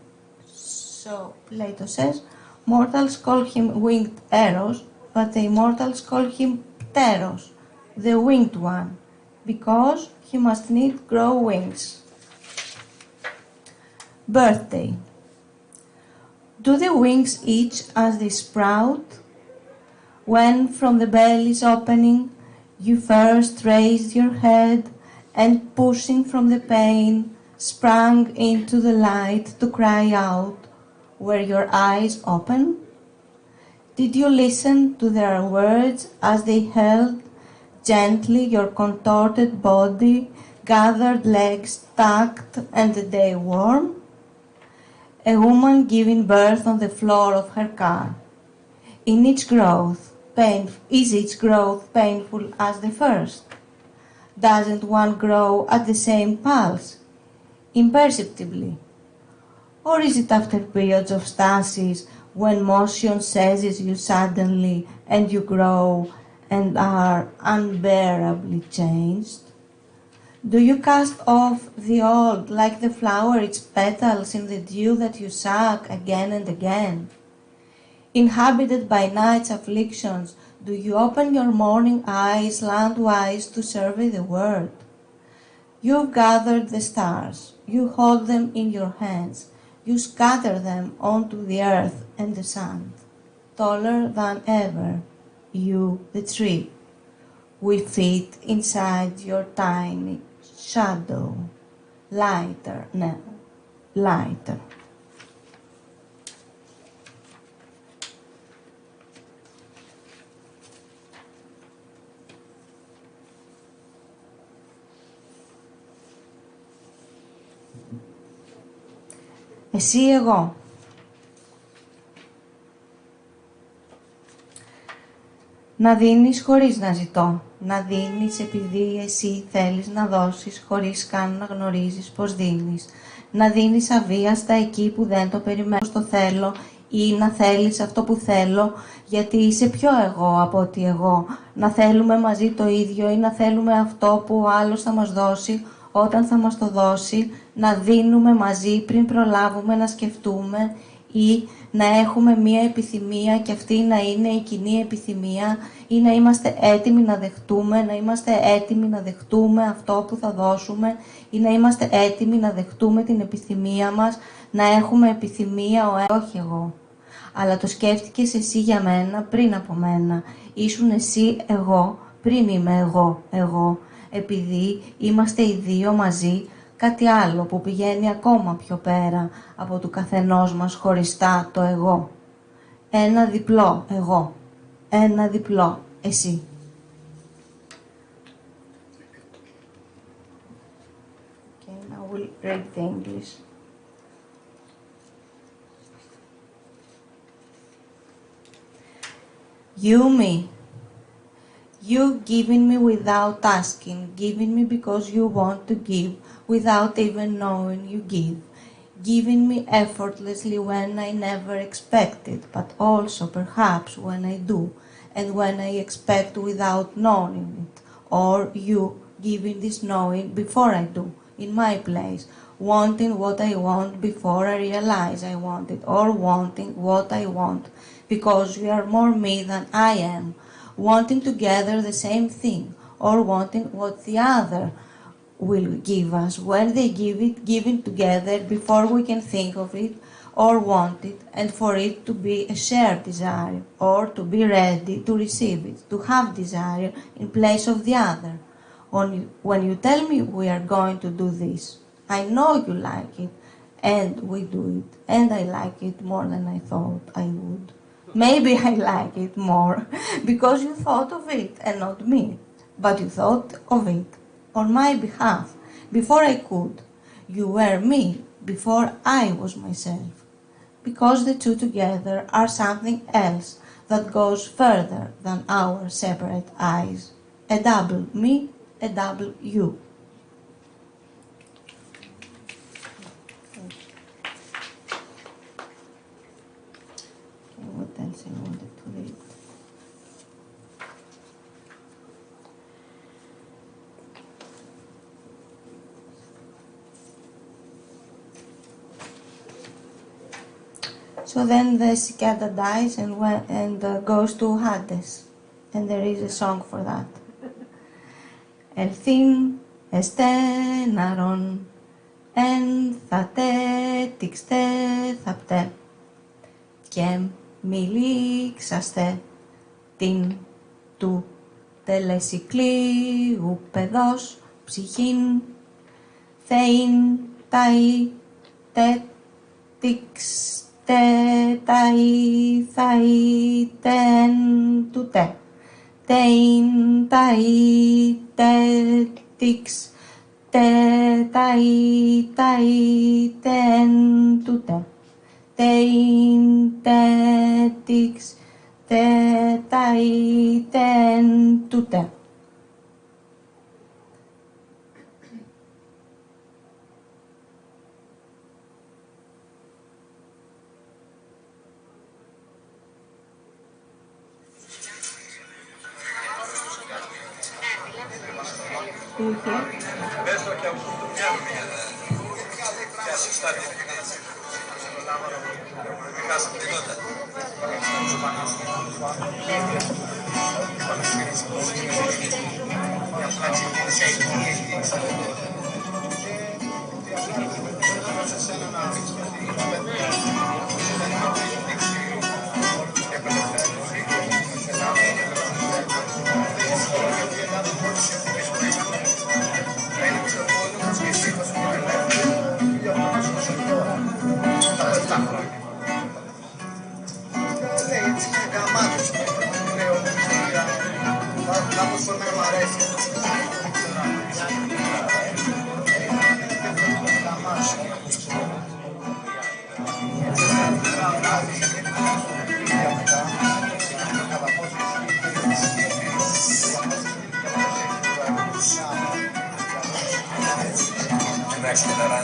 So Plato says, mortals call him winged Eros, but the immortals call him Pteros, the winged one, because he must need grow wings. Birthday. Do the wings itch as they sprout? When from the belly's opening you first raised your head, and pushing from the pain sprang into the light to cry out, were your eyes open? Did you listen to their words as they held gently your contorted body, gathered legs tucked, and the day warm? A woman giving birth on the floor of her car. Is each growth painful as the first? Doesn't one grow at the same pulse, imperceptibly? Or is it after periods of stasis, when motion seizes you suddenly and you grow and are unbearably changed? Do you cast off the old like the flower its petals in the dew that you suck again and again? Inhabited by night's afflictions, do you open your morning eyes landwise to survey the world? You've gathered the stars, you hold them in your hands, you scatter them onto the earth and the sand. Taller than ever, you, the tree, we fit inside your tiny shadow, lighter now, lighter. Εσύ εγώ. Να δίνεις χωρίς να ζητώ. Να δίνεις επειδή εσύ θέλεις να δώσεις χωρίς καν να γνωρίζεις πως δίνεις. Να δίνεις αβίαστα εκεί που δεν το περιμένω. Το θέλω ή να θέλεις αυτό που θέλω γιατί είσαι πιο εγώ από ότι εγώ. Να θέλουμε μαζί το ίδιο ή να θέλουμε αυτό που ο άλλος θα μας δώσει όταν θα μας το δώσει. Να δίνουμε μαζί πριν προλάβουμε να σκεφτούμε ή να έχουμε μία επιθυμία και αυτή να είναι η κοινή επιθυμία ή να είμαστε έτοιμοι να δεχτούμε, να είμαστε έτοιμοι να δεχτούμε αυτό που θα δώσουμε ή να είμαστε έτοιμοι να δεχτούμε την επιθυμία μας, να έχουμε επιθυμία όχι εγώ. Αλλά το σκέφτηκες εσύ για μένα πριν από μένα. Ήσουν εσύ εγώ πριν είμαι εγώ. Επειδή είμαστε οι δύο μαζί, κάτι άλλο που πηγαίνει ακόμα πιο πέρα από του καθενός μας χωριστά το εγώ. Ένα διπλό εγώ. Ένα διπλό εσύ. Okay, now we'll read the English. You, me. You giving me without asking, giving me because you want to give, without even knowing you give. Giving me effortlessly when I never expected, but also perhaps when I do, and when I expect without knowing it. Or you giving this knowing before I do, in my place, wanting what I want before I realize I want it, or wanting what I want, because you are more me than I am, wanting together the same thing, or wanting what the other will give us. When they give it, giving together before we can think of it, or want it, and for it to be a shared desire, or to be ready to receive it, to have desire in place of the other. When you tell me we are going to do this, I know you like it, and we do it, and I like it more than I thought I would. Maybe I like it more because you thought of it and not me, but you thought of it on my behalf before I could. You were me before I was myself, because the two together are something else that goes further than our separate eyes. A double me, a double you. What else I wanted to read? So then the cicada dies and goes to Hades, and there is a song for that. Ελθύν εστέναρον εν θατε τυξτε θαπτε και μιλήξαστε την του τελεσικλίου παιδός ψυχήν θεήν ταΐ τε τυξτε ταΐ θαΐ τεν του τε τεΐν ταΐ τε τυξ τε ταΐ τεν του τε τεΐν τε τυξ τε ταΐ τεν του τε. Do you hear? Next to that,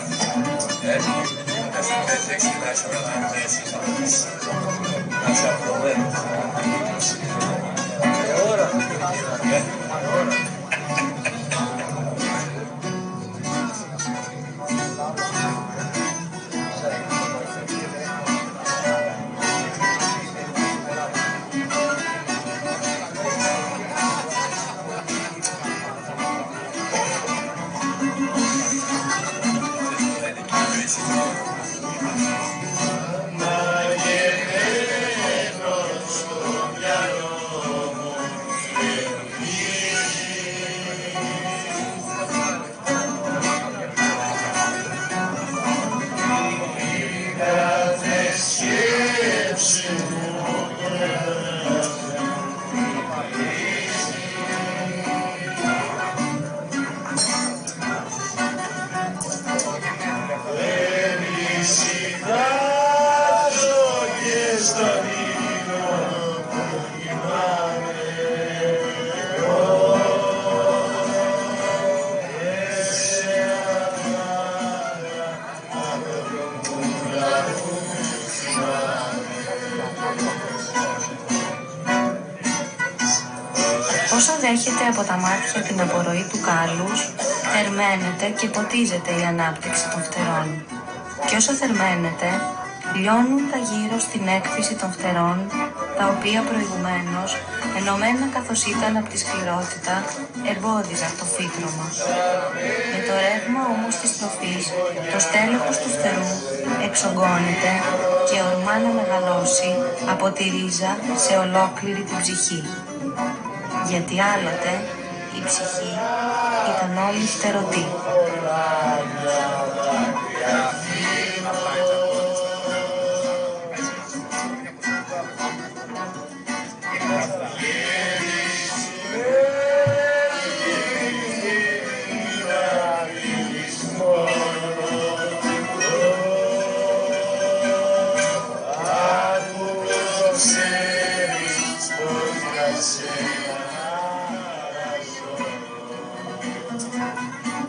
Όσο δέχεται από τα μάτια την απορροή του κάλους, θερμαίνεται και ποτίζεται η ανάπτυξη των φτερών. Και όσο θερμαίνεται, λιώνουν τα γύρω στην έκφυση των φτερών, τα οποία προηγουμένως, ενωμένα καθώς ήταν από τη σκληρότητα, εμπόδιζαν το φύτρωμα. Με το ρεύμα όμως της τροφής, το στέλεχος του φτερού εξογκώνεται και ορμά να μεγαλώσει από τη ρίζα σε ολόκληρη την ψυχή. Γιατί άλλοτε η ψυχή ήταν όλη φτερωτή.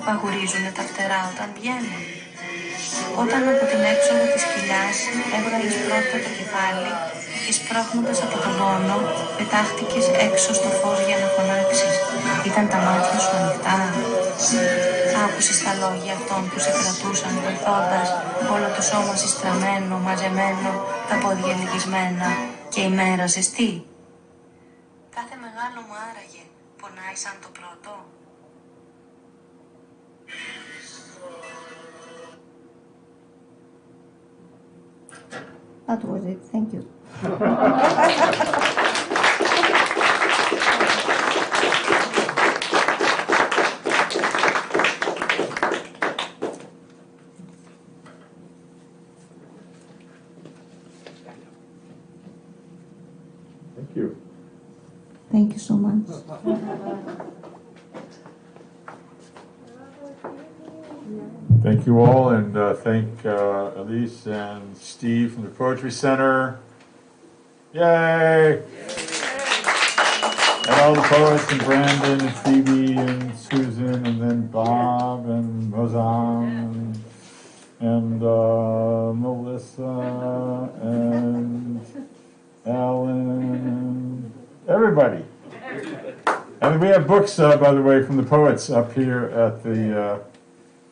Παγουρίζουνε τα φτερά όταν βγαίνουν. Όταν από την έξοδο της κοιλιάς έβγαλες πρώτα το κεφάλι και σπρώχνοντας από τον πόνο πετάχτηκες έξω στο φως για να φωνάξεις. Ήταν τα μάτια σου ανοιχτά. Άκουσες τα λόγια αυτών που σε κρατούσαν βοηθώντας όλο το σώμα συστραμμένο, μαζεμένο, τα πόδια λυγισμένα και η μέρα ζεστή. Κάθε μεγάλο μου άραγε πονάει σαν το πρώτο. That was it. Thank you. Thank you. Thank you so much. Thank you all, and thank Elise and Steve from the Poetry Center. Yay! And all the poets, and Brandon, and Phoebe, and Susan, and then Bob, and Mozam, and Melissa, and Alan, everybody. And we have books, by the way, from the poets up here at the...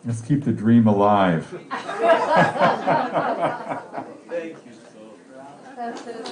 let's keep the dream alive. Thank you so much. That's it.